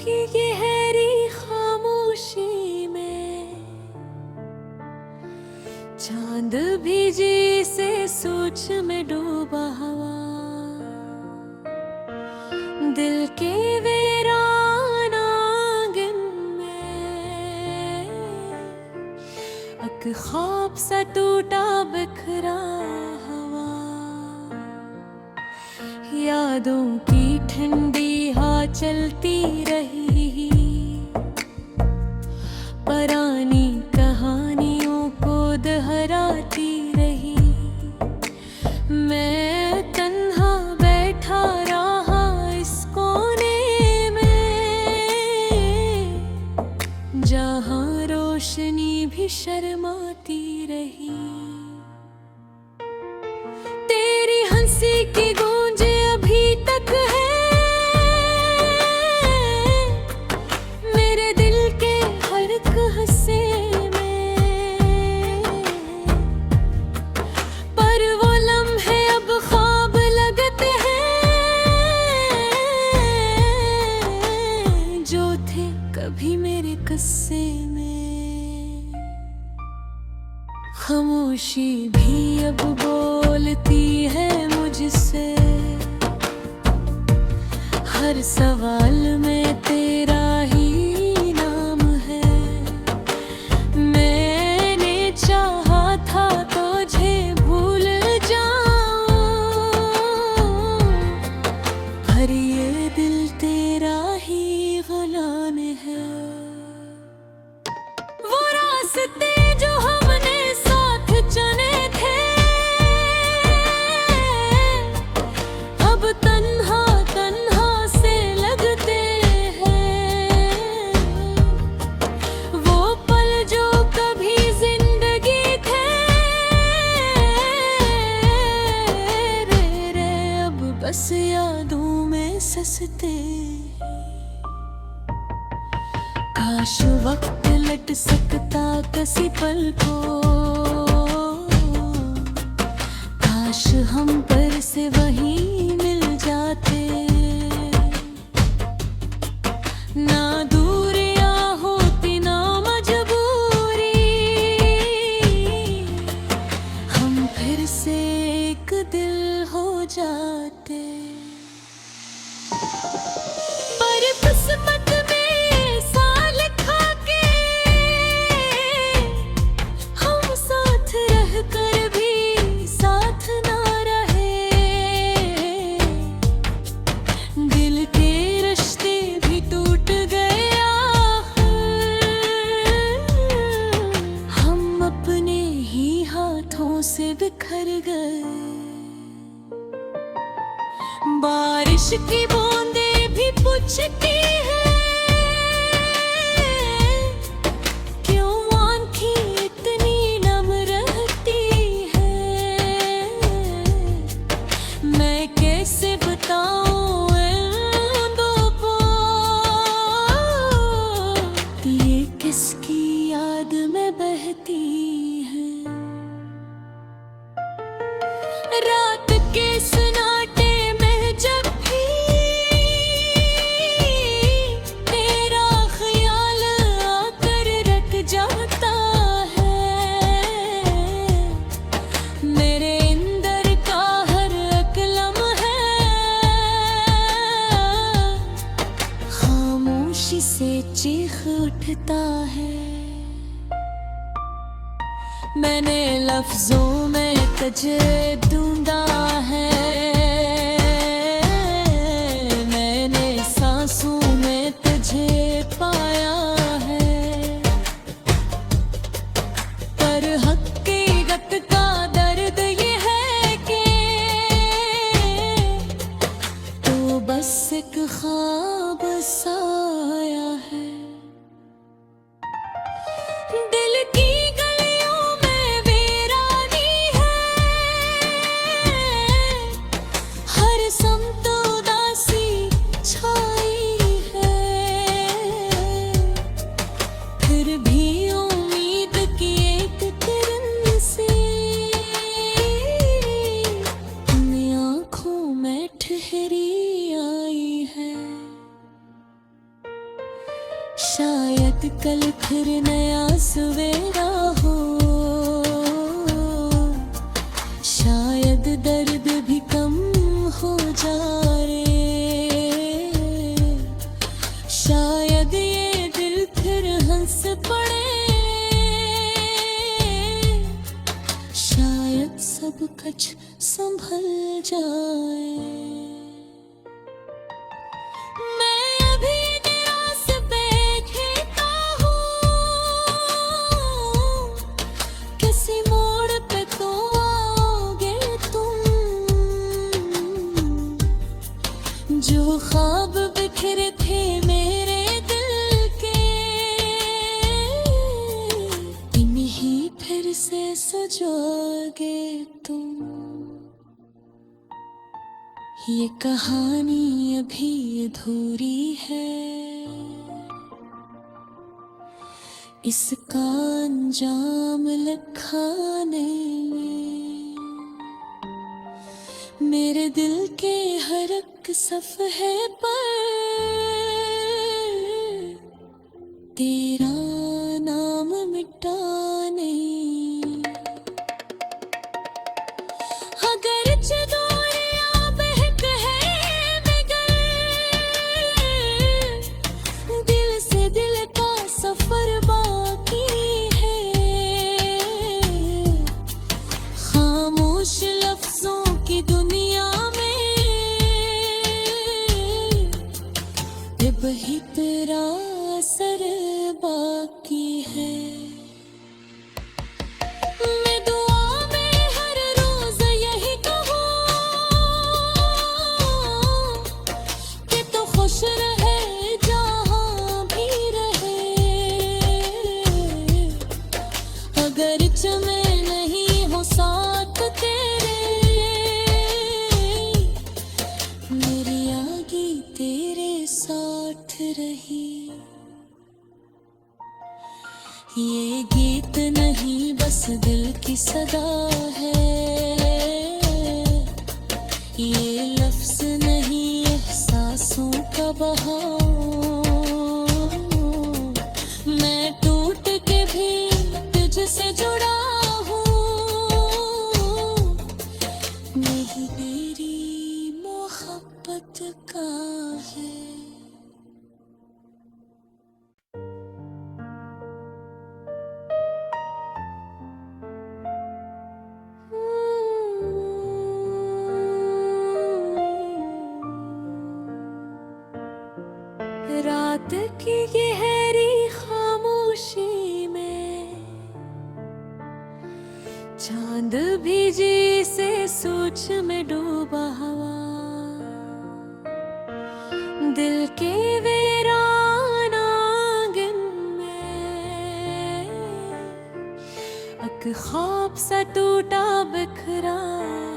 की गहरी खामोशी में चांद भी जी से सोच में डूबा हवा। दिल के वीरान आंगन में एक ख्वाब सा टूटा बिखरा हवा। यादों की ठंडी हवा चलती रही, पुरानी कहानियों को दोहराती रही। मैं तन्हा बैठा रहा इस कोने में, जहां रोशनी भी शर्माती रही। तेरी हंसी की गूंज अभी तक है मेरे दिल के हर एक हिस्से में, पर वो लम्हे अब ख्वाब लगते हैं जो थे कभी मेरे किस्से में। खामोशी भी अब बोलती है मुझसे, हर सवाल में तेरा ही नाम है। मैंने चाहा था तुझे भूल जाऊं, पर ये दिल तेरा ही गुलाम है। वो रास्ते जो हमने साथ चुने थे अब तन्हा तन्हा से लगते हैं। वो पल जो कभी जिंदगी थे रे अब बस यादों में ससते। काश वक्त लट सकता किसी पल को, काश हम पर से वहीं मिल जाते। ना दूरियां होती ना मजबूरी, हम फिर से एक दिल हो जाते। पर किस्मत में सा लिखा के हम साथ रहकर भी साथ ना रहे। दिल के रिश्ते भी टूट गए हम अपने ही हाथों से बिखर गए। बारिश की बूंदें भी पूछती है क्यों आँखें इतनी नम रहती है। मैं कैसे बताऊं इन दो को, ये किसकी याद में बहती है। रात के सन्नाटे में जब भी तेरा ख्याल आकर रट जाता है, मेरे अंदर का हर एक लम्हा खामोशी से चीख उठता है। मैंने लफ्जों में तुझे ढूंढा है, मैंने सांसों में तुझे पाया है, पर हकीकत का दर्द ये है कि तो बस एक ख्वाब साया है। दिल की गलियों में वीरानी है, शायद कल फिर नया सवेरा हो, शायद दर्द भी कम हो जाए, शायद ये दिल फिर हंस पड़े, शायद सब कुछ संभल जाए। जो ख्वाब बिखरे थे मेरे दिल के, इन्हीं फिर से सजोगे तुम। ये कहानी अभी अधूरी है, इसका अंजाम लिखा नहीं। मेरे दिल के हर एक सफ़हे पर तेरा नाम मिटा नहीं। अगर चदोरियां बहक है मगर दिल से दिल का सफर बाकी है। खामोश लफ्जों की दुनिया वही तेरा असर बाकी है। मैं दुआ में हर रोज यही कहूँ कि तू खुश रहे जहाँ भी रहे। अगर मैं नहीं हो साथ तेरे, मेरी आगे तेरे साथ रही। ये गीत नहीं बस दिल की सदा है, ये लफ्ज नहीं एहसासों का बहाव। मैं टूट के भी तुझसे जुड़ा हूँ, नहीं मेरी मोहब्बत का है। रात की गहरी खामोशी में चांद भीजी से सोच में डूबा हवा। दिल के वीरान आंगन में एक ख्वाब सा टूटा बिखरा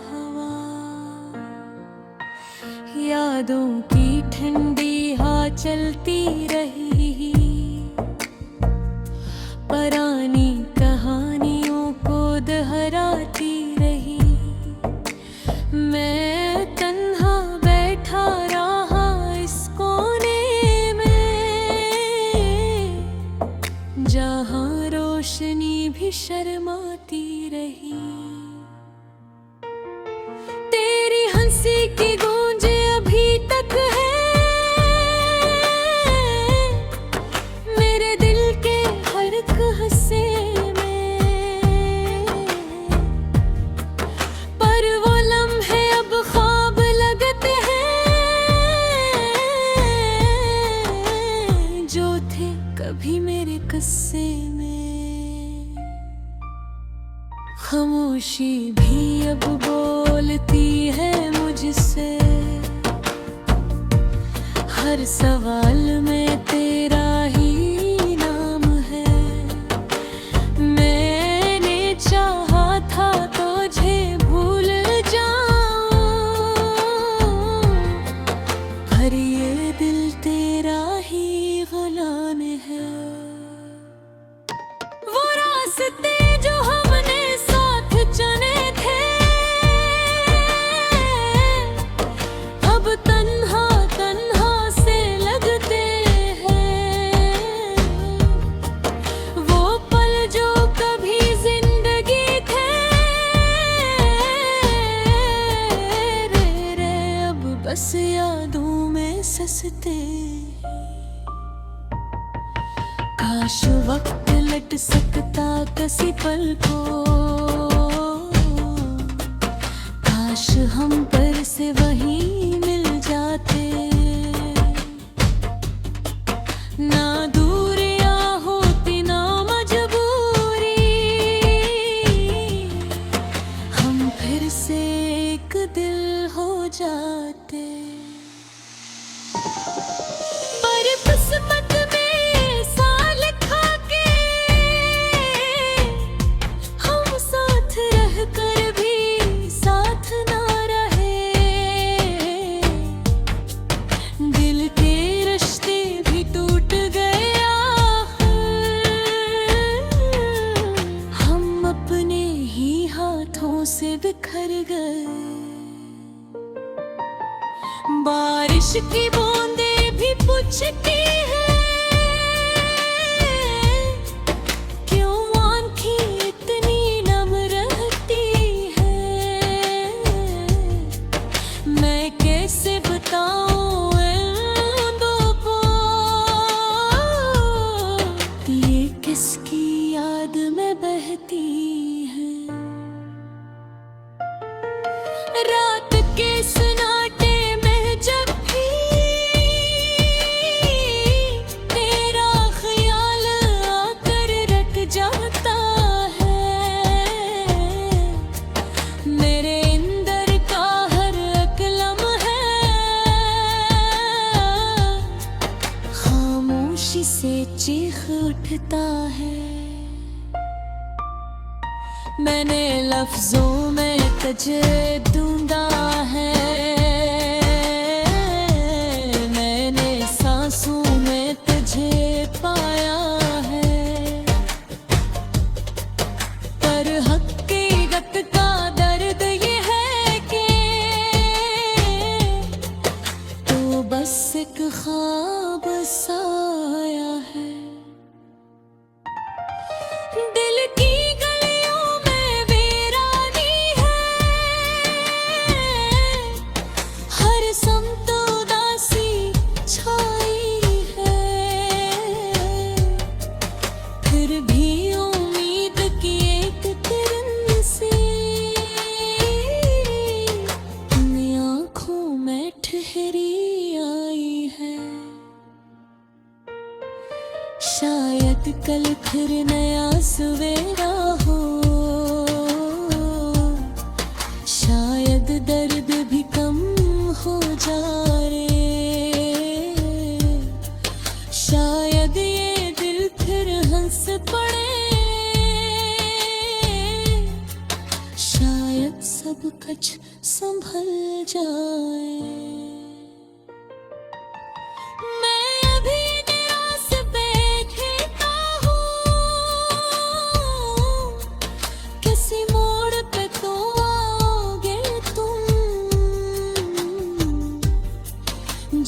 हवा। यादों की ठंडी चलती रही, पुरानी कहानियों को दोहराती रही। मैं तन्हा बैठा रहा इस कोने में, जहाँ रोशनी भी शर्माती रही। तेरी हंसी की गूंज अभी तक है हंसे में, पर वो लम्हे अब ख्वाब लगते हैं जो थे कभी मेरे किस्से में। खामोशी भी अब बोलती है मुझसे, हर सवाल में तेरा ही जो हमने साथ चुने थे, अब तन्हा तन्हा से लगते हैं। काश वक्त लट सकता किसी पल को, काश हम पर से वही मिल जाते। ना दूरियां होती ना मजबूरी, हम फिर से एक दिल हो जाते। पर किस्मत में साल खा के हम साथ रह कर भी साथ ना रहे। दिल के रिश्ते भी टूट गए हम अपने ही हाथों से बिखर गए। बारिश की बूंदें भी पूछती है क्यों आँखें इतनी नम रहती है। मैं कैसे बताऊं इन दो को, ये किसकी याद में बहती है। रात के सन्नाटे में जब भी तेरा ख्याल आकर रट जाता है, मेरे अंदर का हर एक लम्हा खामोशी से चीख उठता है। मैंने लफ्जों में तुझे ढूंढा है, मैंने सांसों में तुझे पाया है। पर हकीकत का दर्द ये है कि तो बस एक ख्वाब साया है। दिल की शायद कल फिर नया सवेरा हो, शायद दर्द भी कम हो जाए, शायद ये दिल फिर हंस पड़े, शायद सब कुछ संभल जाए।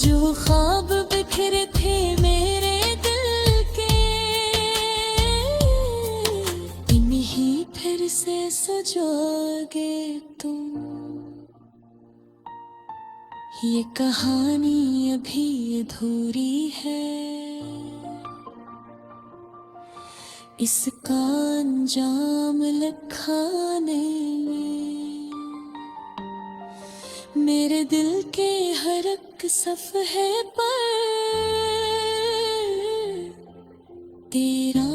जो ख्वाब बिखरे थे मेरे दिल के, इन्हीं फिर से सजोगे तुम। ये कहानी अभी अधूरी है, इसका अंजाम लिखाने में मेरे दिल के हर एक सफ़हे पर तेरा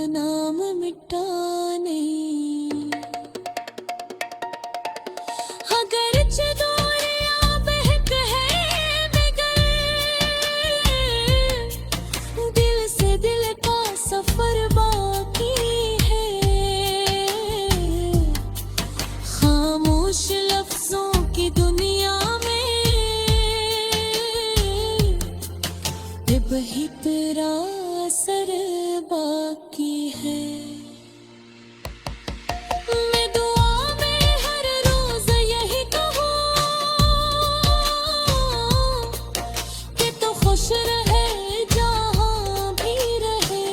नाम मिटाने। अगर चदोरियां बहक है मगर दिल से दिल का सफर बाकी है। खामोश लफ्जों की दुनिया वही तेरा असर बाकी है। मैं दुआ में हर रोज यही कहूँ कि तू खुश रहे जहाँ भी रहे।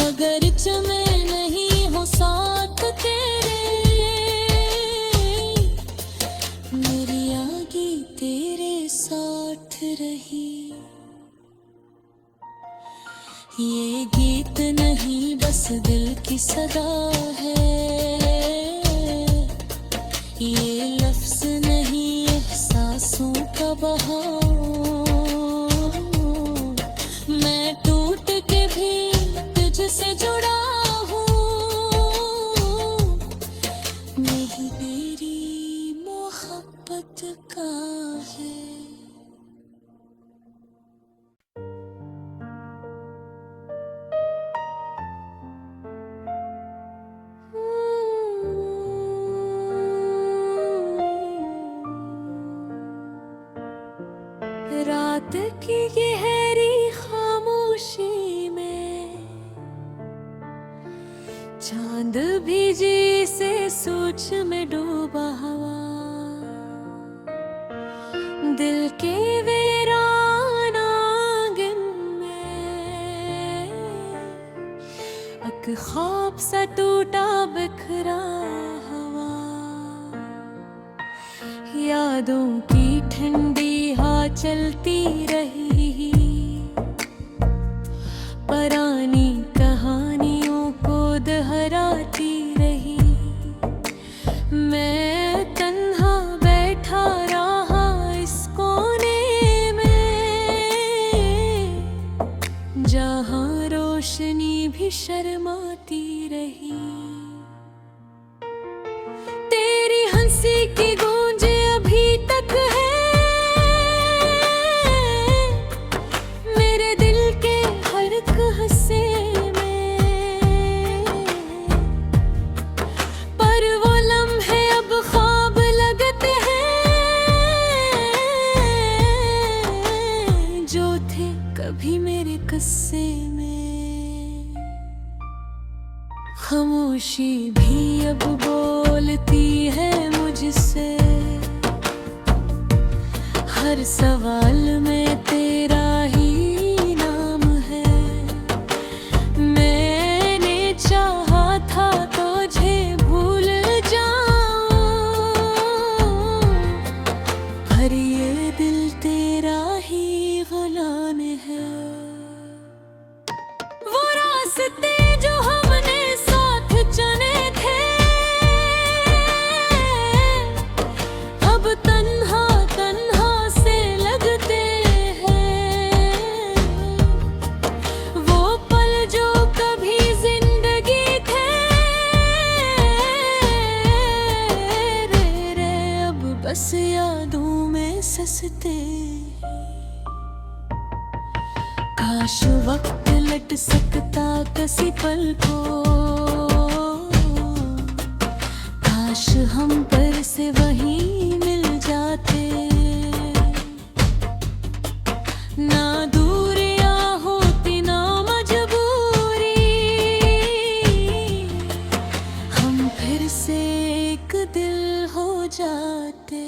अगर मैं नहीं हो साथ तेरे, मेरी आगे तेरे साथ रही। ये गीत नहीं बस दिल की सदा है, ये लफ्ज नहीं एहसासों का बहाव। मैं टूट के भी तुझसे जुड़ा हूँ, नहीं मेरी मोहब्बत का है। रात की गहरी खामोशी में चांद भी जी से सोच में डूबा हुआ, दिल के वीरान आंगन में एक ख्वाब सा टूटा बिखरा हुआ। यादों की ठंडी चलती रही, पुरानी कहानियों को दोहराती रही। मैं तन्हा बैठा रहा इस कोने में, जहां रोशनी भी शर्माती रही। तेरी हंसी की गूंज अभी तक है कभी मेरे किस्से में। खामोशी भी अब बोलती है मुझसे, हर सवाल में तेरा ही नाम है। मैंने चाहा था तुझे भूल जाऊं, पर ये दिल तेरा ही गुलाम है। वो रास्ते जो हमने साथ चुने थे, अब तन्हा तन्हा से लगते हैं। वो पल जो कभी जिंदगी थे, रे अब बस यादों में ससते। काश वक्त लट सकता किसी पल को, काश हम पर से वहीं मिल जाते। ना दूरियां होती ना मजबूरी, हम फिर से एक दिल हो जाते।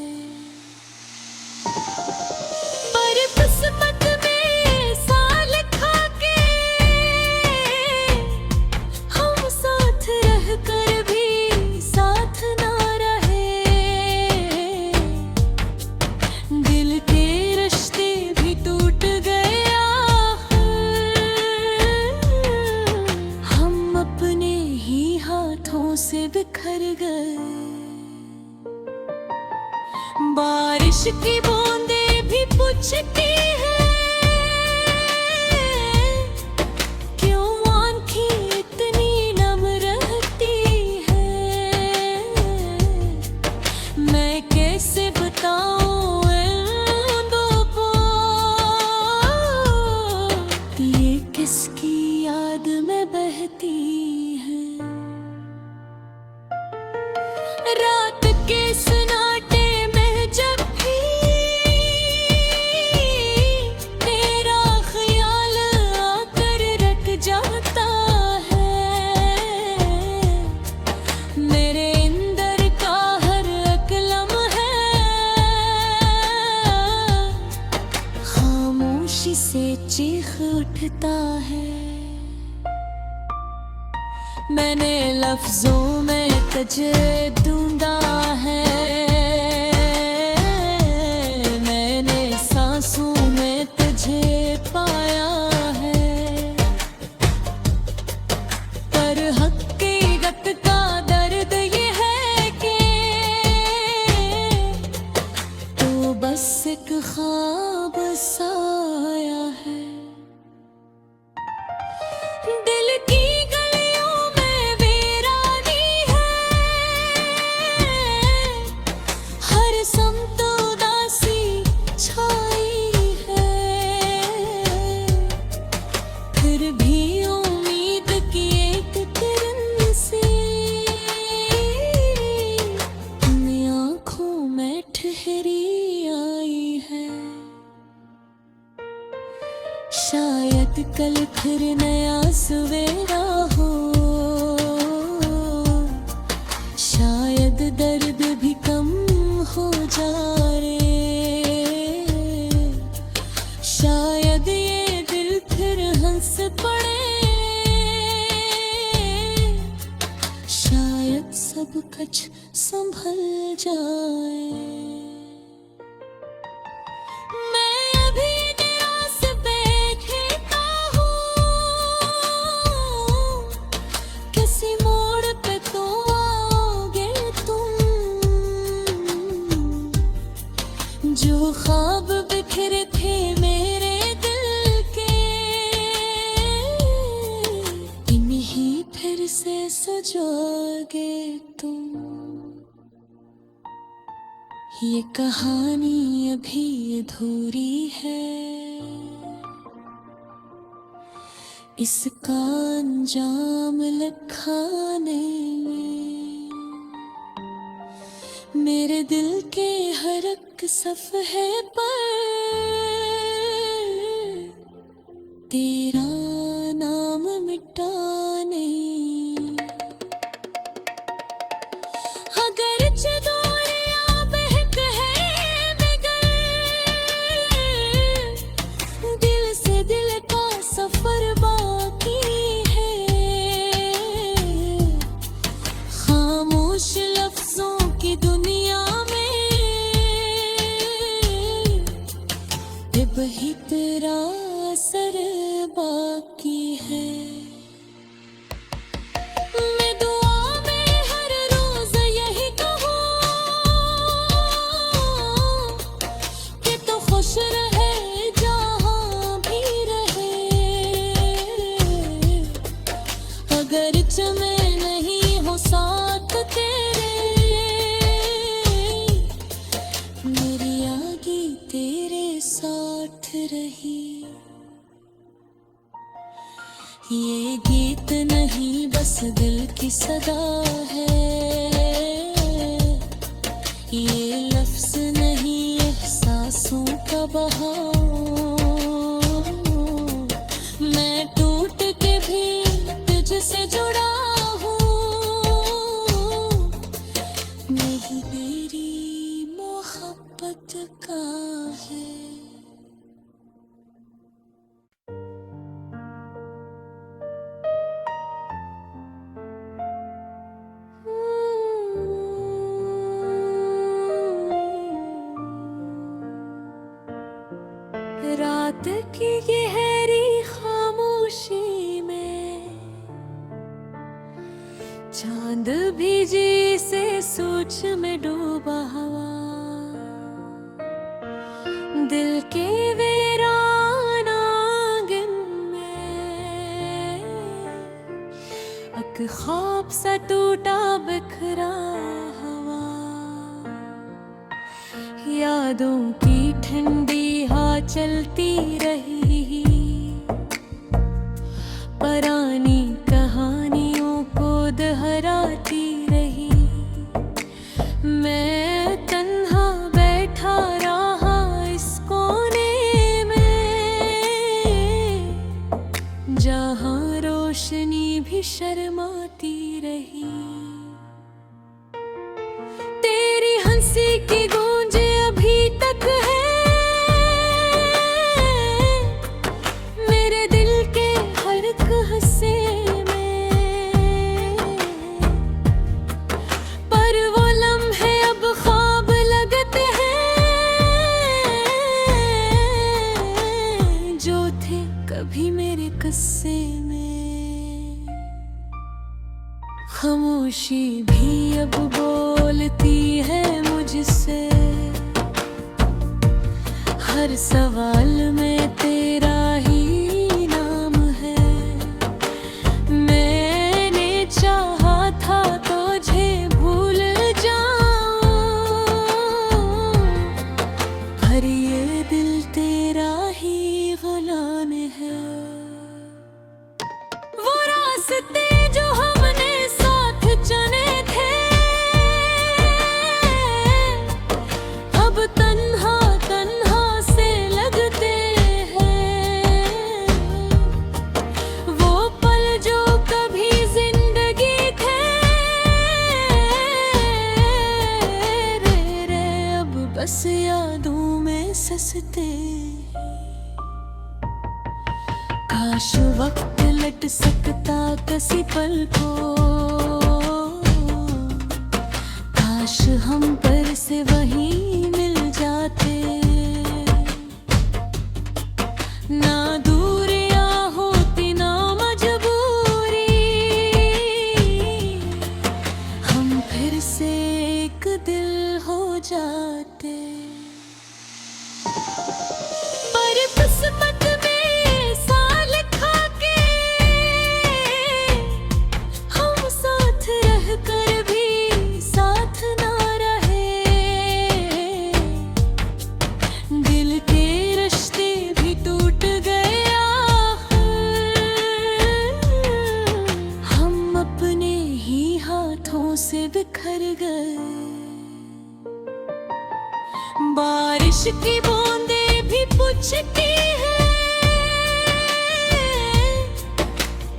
पर किस्मत से बिखर गए। बारिश की बूंदें भी पूछती है, क्यों आंखें इतनी नम रहती है। मैं कैसे बताऊं इन दो को, ये किसकी याद में बहती है। रात के सन्नाटे में जब भी तेरा ख्याल आकर रट जाता है, मेरे अंदर का हर एक लम्हा खामोशी से चीख उठता है। मैंने लफ्जों में तुझे ढूंढा है, मैंने सांसों में तुझे पाया है। शायद कल फिर नया सवेरा हो, शायद दर्द भी कम हो जाए, शायद ये दिल फिर हंस पड़े, शायद सब कुछ संभल जाए। जो ख्वाब बिखरे थे मेरे दिल के, इन्हीं फिर से सजोगे तुम। ये कहानी अभी अधूरी है, इसका अंजाम लिखा नहीं। मेरे दिल के हर एक सफ़हे पर तेरा नाम मिटा नहीं। अगर चदोरियां बहक है मगर दिल से दिल का सफर बाकी है। खामोश लफ्जों की दुनिया वही तेरा असर बाकी है। मैं दुआ में हर रोज यही कहूँ कि तू खुश रहे जहाँ भी रहे। अगर मैं नहीं हो साथ तेरे, मेरी आगे तेरे साथ रही। ये गीत नहीं बस दिल की सदा है, ये लफ्ज नहीं एहसासों का बहाव। मैं टूट के भी तुझसे जुड़ा हूँ, नहीं मेरी मोहब्बत का है। रात की गहरी खामोशी में चांद भी जी से सोच में डूबा हुआ। दिल के वीरान आंगन में एक ख्वाब सा टूटा बिखरा हुआ। यादों की ठंडी हवा चलती रही, पुरानी कहानियों को दोहराती रही। मैं तन्हा बैठा रहा इस कोने में, जहाँ रोशनी भी शर्माती रही। तेरी हंसी की गूंज अभी तक है मेरे दिल के हर एक हिस्से में, पर वो लम्हे अब ख्वाब लगते हैं जो थे कभी मेरे किस्से में। खामोशी भी अब बोलती है मुझसे, हर सवाल में तेरा ही नाम है। मैंने चाहा था तुझे भूल जाऊं, पर ये दिल तेरा ही गुलाम है। वो रास्ते जो हमने साथ चुने थे अब तन्हा तन्हा से लगते हैं। काश वक्त लट सकता किसी पल को, काश हम पर से वही मिल जाते। ना दूरियां होती ना मजबूरी, हम फिर से एक दिल हो जाते। पर किस्मत में साल खा के हम साथ रह कर भी साथ ना रहे। दिल के रिश्ते भी टूट गए हम अपने ही हाथों से बिखर गए। बारिश की बूंदें भी पूछती है,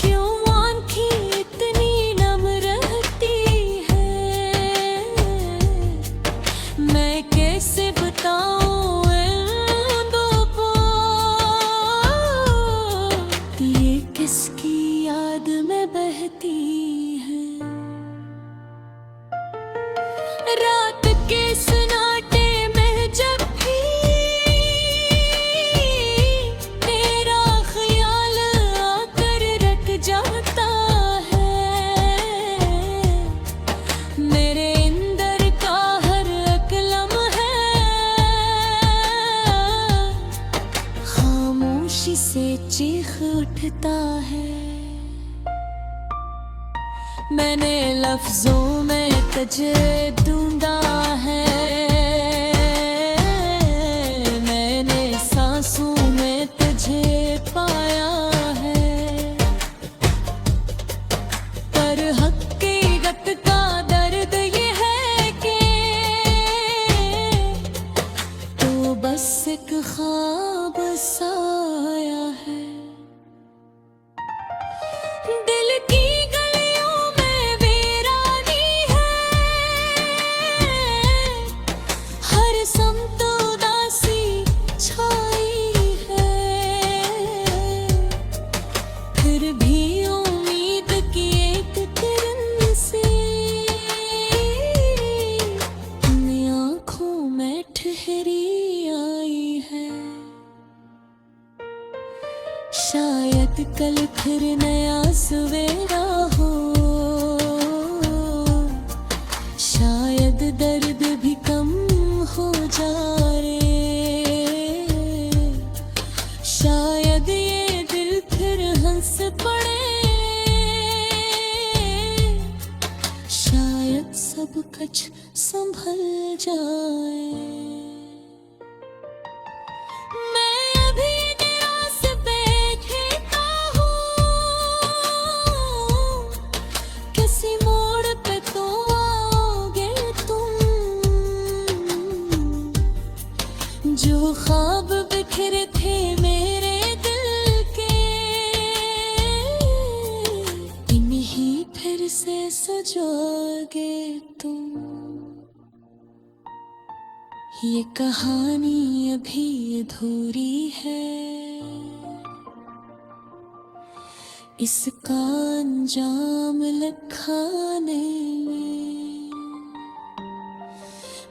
क्यों आँखें इतनी नम रहती है। मैं कैसे बताऊं इन दो को, ये किसकी याद में बहती है। रात के सन्नाटे में जब भी तेरा ख्याल आकर रट जाता है, मेरे अंदर का हर एक लम्हा खामोशी से चीख उठता है। मैंने लफ्जों में तुझे ढूंढा है, मैंने सांसों में तुझे पाया है। पर हकीकत का दर्द ये है कि तो बस एक ख्वाब साया है। दिल की गलियों में वीरानी है, हर समत उदासी छाई है। फिर भी उम्मीद की एक किरण से अपनी आँखों में ठहरी आई है। शायद कल फिर नया सवेरा हो, शायद दर्द भी कम हो जाए। शायद ये दिल फिर हंस पड़े, शायद सब कुछ संभल जाए। मैं अभी निराश बैठा हूँ, किसी मोड़ पे तो आओगे तुम। जो ख्वाब बिखरे थे मेरे दिल के, इन्हीं फिर से सजोगे तुम। ये कहानी अभी अधूरी है, इसका अंजाम लिखाने में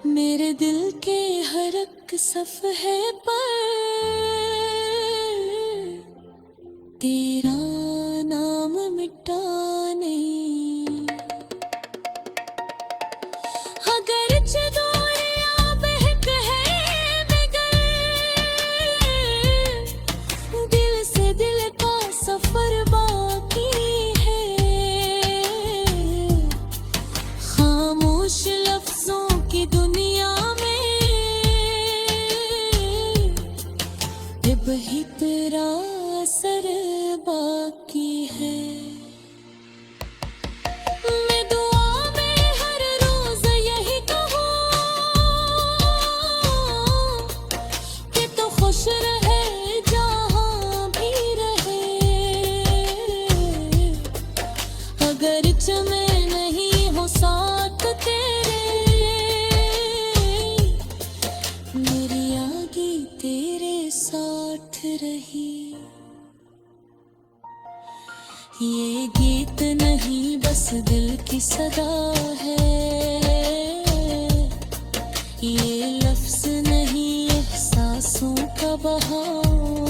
मेरे दिल के हर एक सफ़हे पर तेरा नाम मिटाने। अगर चदोरियां बहक है मगर दिल से दिल का सफर बाकी है। खामोश लफ्जों की दुनिया में वही तेरा असर बाकी है। मैं दुआ में हर रोज यही कहूँ कि तू खुश रहे जहाँ भी रहे। अगर मैं नहीं हो साथ तेरे, मेरी आगे तेरे साथ रही। ये गीत नहीं बस दिल की सदा है, ये लफ्ज नहीं एहसासों का बहाव